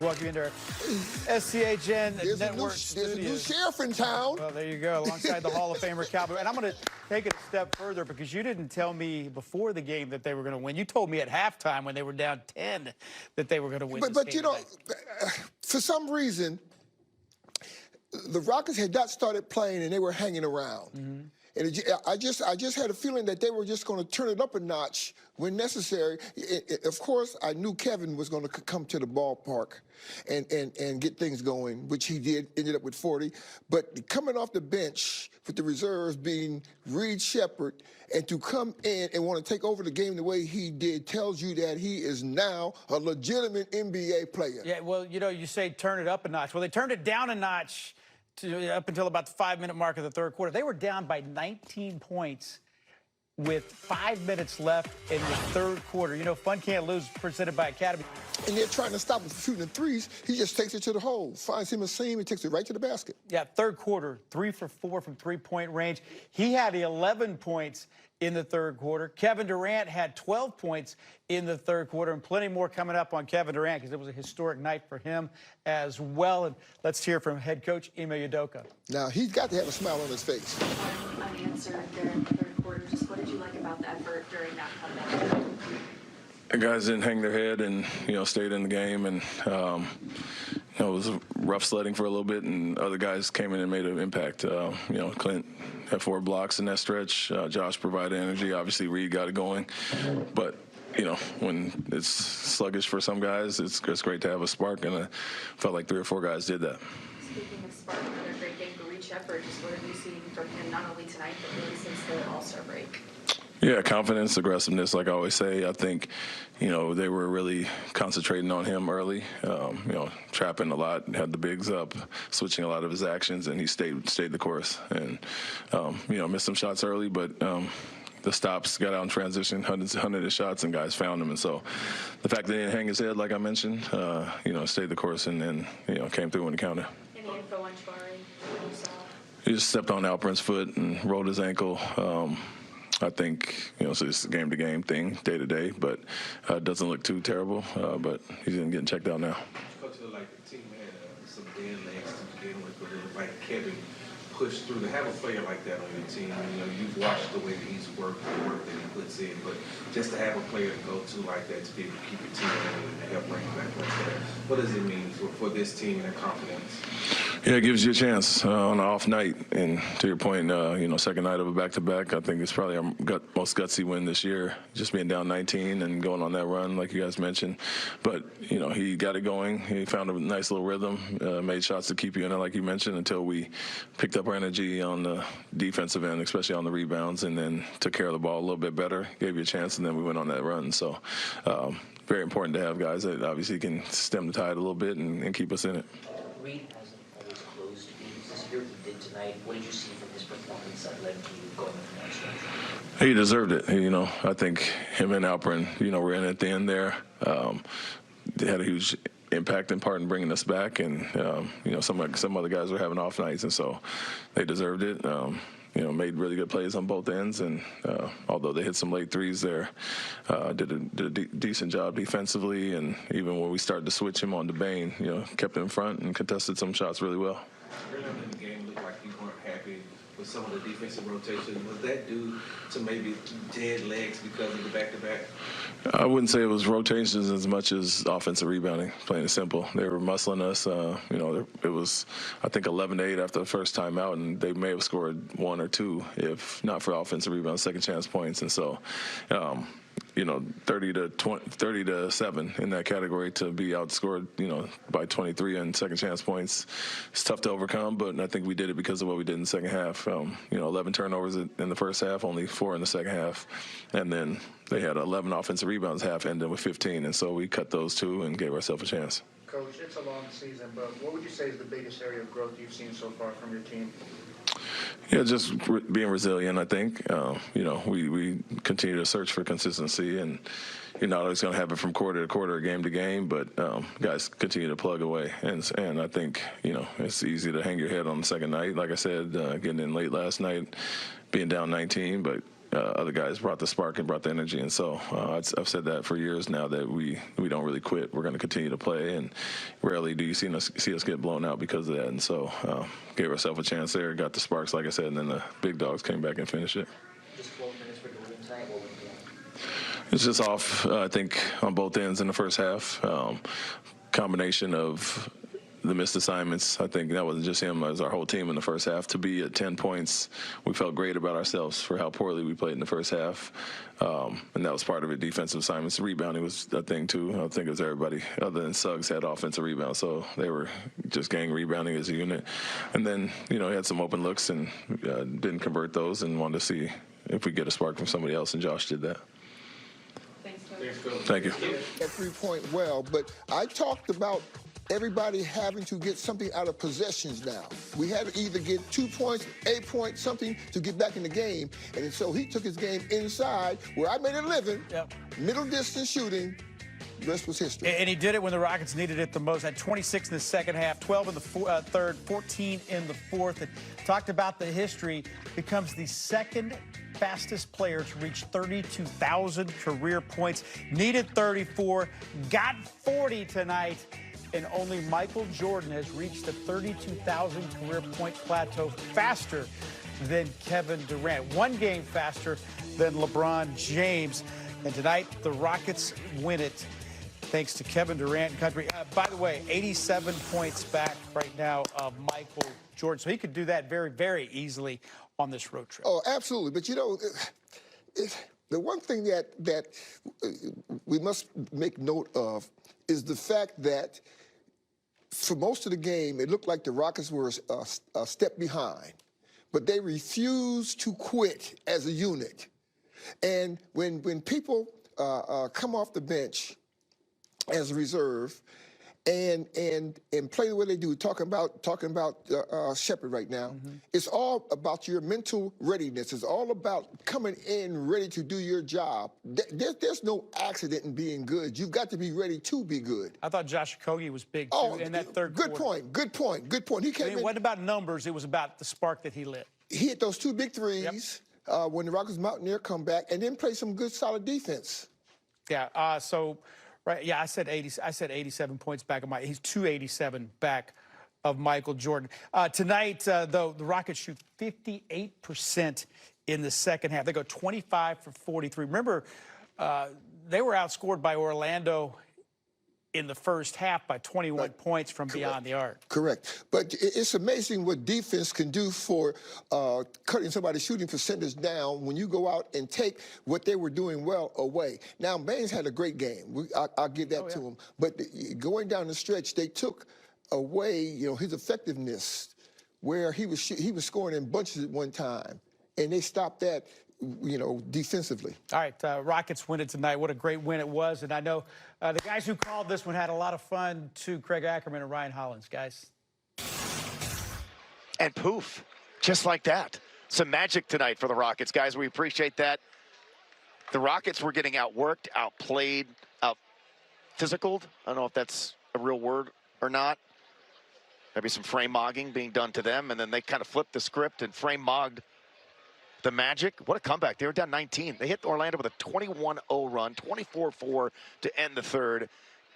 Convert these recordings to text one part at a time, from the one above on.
Welcome into our SCHN There's Network there's a new studios. sheriff in town. Well, there you go, alongside the Hall of Famer Cowboy. And I'm going to take it a step further because you didn't tell me before the game that they were going to win. You told me at halftime when they were down 10 that they were going to win. But you know, for some reason, the Rockets had not started playing and they were hanging around. Mm-hmm. And I just had a feeling that they were just going to turn it up a notch when necessary. Of course, I knew Kevin was going to come to the ballpark and get things going, which he did, ended up with 40. But coming off the bench with the reserves being Reed Shepherd, and to come in and want to take over the game the way he did tells you that he is now a legitimate NBA player. Yeah, well, you know, you say turn it up a notch. Well, they turned it down a notch up until about the 5-minute mark of the third quarter. They were down by 19 points with 5 minutes left in the third quarter. You know, fun can't lose, presented by Academy. And they're trying to stop him from shooting the threes. He just takes it to the hole, finds him a seam, and takes it right to the basket. Yeah, third quarter, 3 for 4 from three-point range. He had 11 points in the third quarter. Kevin Durant had 12 points in the third quarter, and plenty more coming up on Kevin Durant because it was a historic night for him as well. And let's hear from head coach Ime Udoka. Now, he's got to have a smile on his face. Unanswered there in the third quarter. Just what did you like about the effort during that comeback? The guys didn't hang their head and, stayed in the game. And, it was rough sledding for a little bit, and other guys came in and made an impact. Clint had 4 blocks in that stretch. Josh provided energy. Obviously, Reed got it going. But, when it's sluggish for some guys, it's great to have a spark, and I felt like 3 or 4 guys did that. Speaking of spark, another great game for Reed Shepherd. Just what have you seen from him, not only tonight, but really since the All-Star break? Yeah, confidence, aggressiveness, like I always say. I think, they were really concentrating on him early, trapping a lot, had the bigs up, switching a lot of his actions, and he stayed the course. And, missed some shots early, but the stops got out in transition, hundreds of shots, and guys found him. And so the fact that he didn't hang his head, like I mentioned, stayed the course and then, came through when it counted. Any info on Jabari, what you saw? He just stepped on Alperin's foot and rolled his ankle. I think, so it's a game-to-game thing, day-to-day, but it doesn't look too terrible, but he's getting checked out now. Coach, like the team had some dead legs to begin with, but like Kevin pushed through. To have a player like that on your team, you've watched the way that he's worked, the work that he puts in, but just to have a player to go to like that, to be able to keep your team and help bring back like that, what does it mean for this team and their confidence? Yeah, it gives you a chance on an off night. And to your point, second night of a back-to-back, I think it's probably our most gutsy win this year, just being down 19 and going on that run, like you guys mentioned. But, he got it going. He found a nice little rhythm, made shots to keep you in it, like you mentioned, until we picked up our energy on the defensive end, especially on the rebounds, and then took care of the ball a little bit better, gave you a chance, and then we went on that run. So very important to have guys that obviously can stem the tide a little bit and keep us in it. Reed hasn't always closed games this year. He did tonight. What did you see from his performance that led to you going from that stretch? He deserved it. I think him and Alperin, were in at the end there. They had a huge impact and part in bringing us back, and some other guys were having off nights, and so they deserved it. Made really good plays on both ends, and although they hit some late threes there, did a decent job defensively, and even when we started to switch him on to Bain, kept in front and contested some shots really well. Earlier in the game, it looked like you weren't happy with some of the defensive rotation. Was that due to maybe dead legs because of the back-to-back? I wouldn't say it was rotations as much as offensive rebounding, plain and simple. They were muscling us. It was, I think, 11-8 after the first time out, and they may have scored 1 or 2 if not for offensive rebounds, second chance points. And so, 30 to 7 in that category to be outscored, by 23 in second chance points. It's tough to overcome, but I think we did it because of what we did in the second half. 11 turnovers in the first half, only 4 in the second half. And then they had 11 offensive rebounds half, ended with 15. And so we cut those 2 and gave ourselves a chance. Coach, it's a long season, but what would you say is the biggest area of growth you've seen so far from your team? Yeah, just being resilient, I think. We continue to search for consistency, and you're not always going to have it from quarter to quarter, game to game, but guys continue to plug away. And I think, it's easy to hang your head on the second night. Like I said, getting in late last night, being down 19, but other guys brought the spark and brought the energy. And so I've said that for years now, that we don't really quit. We're going to continue to play, and rarely do you see us get blown out because of that. And so gave ourselves a chance there, got the sparks, like I said, and then the big dogs came back and finished it. Just 12 minutes for Durant tonight. What was it like? It's just off, I think, on both ends in the first half. Combination of the missed assignments. I think that wasn't just him, it was our whole team in the first half. To be at 10 points, we felt great about ourselves for how poorly we played in the first half. And that was part of it, defensive assignments. Rebounding was a thing, too. I think it was everybody other than Suggs had offensive rebounds, so they were just gang rebounding as a unit. And then, he had some open looks and didn't convert those, and wanted to see if we get a spark from somebody else, and Josh did that. Thank you. At 3-point well, but I talked about everybody having to get something out of possessions now. We had to either get 2 points, 8 points, something to get back in the game. And so he took his game inside, where I made a living, middle distance shooting. The rest was history. And he did it when the Rockets needed it the most. Had 26 in the second half, 12 in the third, 14 in the fourth. And talked about the history. Becomes the second fastest player to reach 32,000 career points. Needed 34, got 40 tonight. And only Michael Jordan has reached the 32,000 career point plateau faster than Kevin Durant. One game faster than LeBron James. And tonight, the Rockets win it thanks to Kevin Durant and country. By the way, 87 points back right now of Michael Jordan. So he could do that very, very easily on this road trip. Oh, absolutely. But, the one thing that we must make note of is the fact that for most of the game, it looked like the Rockets were a step behind, but they refused to quit as a unit. And when people come off the bench as a reserve and play the way they do, talking about Shepard right now, it's all about your mental readiness. It's all about coming in ready to do your job. There's no accident in being good. You've got to be ready to be good. I thought Josh Okogie was big, too, in that third quarter. Good point. He came in. It wasn't about numbers. It was about the spark that he lit. He hit those 2 big threes when the Rockets Mountaineer come back, and then play some good, solid defense. Yeah, right, yeah, I said 87 points back of he's 287 back of Michael Jordan. Tonight, though, the Rockets shoot 58% in the second half. They go 25 for 43. Remember, they were outscored by Orlando in the first half by 21 points from beyond the arc. Correct. But it's amazing what defense can do for cutting somebody's shooting percentage down when you go out and take what they were doing well away. Now, Baines had a great game. I'll give that to him. But going down the stretch, they took away, his effectiveness, where he was scoring in bunches at one time, and they stopped that, defensively. All right, Rockets win it tonight. What a great win it was. And I know the guys who called this one had a lot of fun, too. Craig Ackerman and Ryan Hollins, guys. And poof, just like that. Some magic tonight for the Rockets, guys. We appreciate that. The Rockets were getting outworked, outplayed, out-physicaled. I don't know if that's a real word or not. Maybe some frame-mogging being done to them, and then they kind of flipped the script and frame-mogged the Magic. What a comeback. They were down 19. They hit Orlando with a 21-0 run, 24-4 to end the third,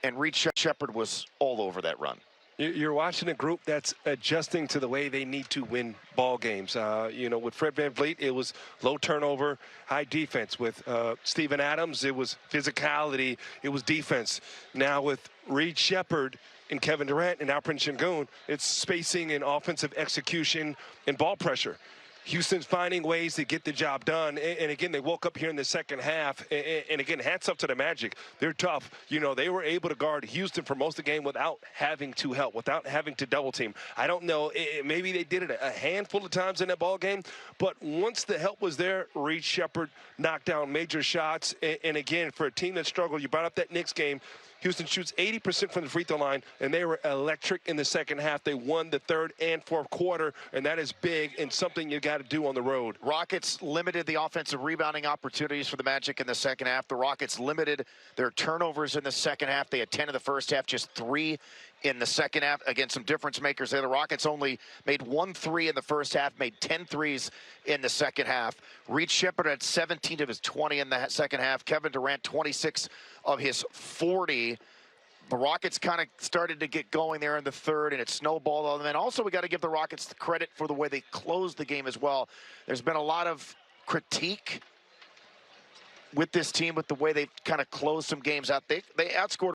and Reed Shepard was all over that run. You're watching a group that's adjusting to the way they need to win ball games. With Fred VanVleet, it was low turnover, high defense. With Steven Adams, it was physicality, it was defense. Now with Reed Shepard and Kevin Durant and now Prince Şengün, it's spacing and offensive execution and ball pressure. Houston's finding ways to get the job done. And again, they woke up here in the second half. And again, hats up to the Magic. They're tough. They were able to guard Houston for most of the game without having to help, without having to double team. I don't know. Maybe they did it a handful of times in that ball game. But once the help was there, Reed Shepard knocked down major shots. And again, for a team that struggled, you brought up that Knicks game. Houston shoots 80% from the free throw line, and they were electric in the second half. They won the third and fourth quarter, and that is big and something you got to do on the road. Rockets limited the offensive rebounding opportunities for the Magic in the second half. The Rockets limited their turnovers in the second half. They had 10 in the first half, just 3 in the second half. Again, some difference makers there. The Rockets only made 1 3 in the first half, made 10 threes in the second half. Reed Sheppard had 17 of his 20 in the second half. Kevin Durant, 26 of his 40. The Rockets kind of started to get going there in the third, and it snowballed on them. And also, we got to give the Rockets the credit for the way they closed the game as well. There's been a lot of critique with this team, with the way they've kind of closed some games out. They outscored